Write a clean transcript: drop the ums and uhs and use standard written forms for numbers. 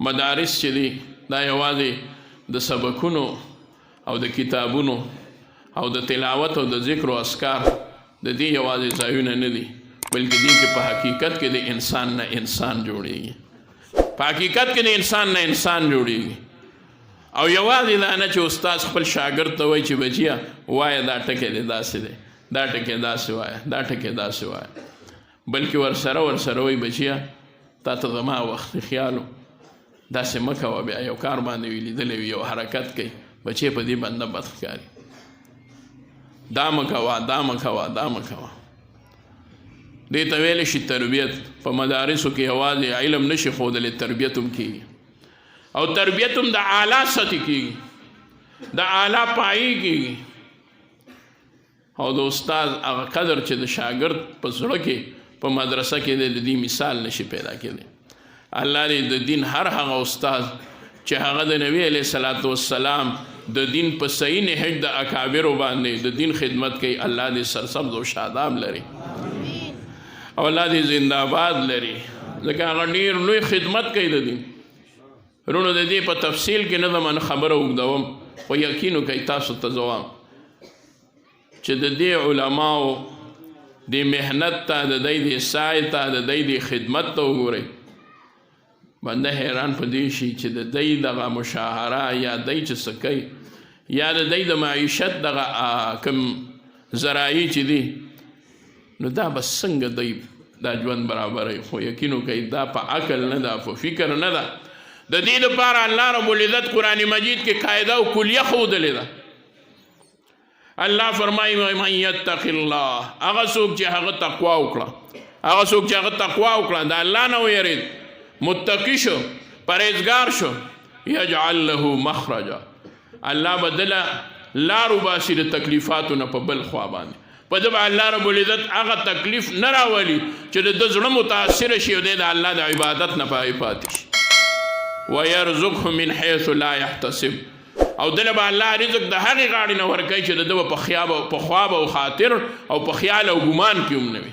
مدارس چې دي دا یوازې د سبکونو او د کتابونو او د تلاوت او د ذکر او اذکار د دې یوازې ځایونه نه دي، بلکې دې کې په حقیقت کې د انسان نه انسان جوړېږي، په حقیقت کې د انسان نه انسان جوړېږي. او یوازې دا نه چې استاد خپل شاګرد ته وایي چې بچیا وایه دا ټکی دی داسې دی، دا ټکی داسې وایه، دا ټکی داسې وایه، بلکې ورسره وایي بچیا تا ته زما وخت خیال و داسې مه کوه، بیا یو کار باندې وي لیدلی وي یو حرکت کوي بچې په دې بنده بد ښکاري، دا مه کوه دا مه کوه دا مه کوه. دې ته ویلی شي تربیت. په مدارسو کې یوازې علم نشي ښودلی، تربیت هم کېږي او تربیت هم د اعلی سطحې کېږي، د اعلی پایې کېږي. او د استاد هغه قدر چې د شاګرد په زړه کې په مدرسه کې د دې مثال نشي پیدا کېدی. الله دې د دین هر هغه استاد چې هغه د نبی علیه الصلاۃ والسلام د دین په صحیح نهج د اکابرو باندې د دین خدمت کوي، الله دې سرسبز او شاداب لري او الله دې زنده باد لري، ځکه هغه ډېر لوی خدمت کوي د دین. رونو د دې په تفصیل کې نه زمانه خبره اوږدوم، خو یقین وکئ تاسو ته زوام چې د دې علماو د محنت ته د دوی د سعی ته د دوی د خدمت ته وګورئ، بنده حیران په دې شي چې د دوی دغه مشاهره یا دوی چې څه کوي یا د دوی د معیشت دغه کوم ذرایع چې دي نو دا به څنګه دوی دا ژوند برابروي. خو یقین وکئ دا په عقل نه ده، په فکر نه ده. د دې لپاره الله رب العزت قرآن مجید کې قاعده او کلیه ښودلې ده. الله فرمایي من یتق الله، هغه څوک چې هغه تقوا وکړه، هغه څوک چې هغه تقوا وکړه د الله نه ویرېد، متقي شو، پرهیزګار شو، یجعل له مخرجا، الله بدله لار وباسي د تکلیفاتو نه په بل خوا باندې. په دې الله رب العزت هغه تکلیف نه راولي چې د زړه متاثر شي او د الله د عبادت نه پاتې شي. ويرزقه من حيث لا يحتسب، او دله به الله رزق د هغې غاړې نه ورکوي چې د ده په خواب او خاطر او په خیال او ګمان کې هم نه وي.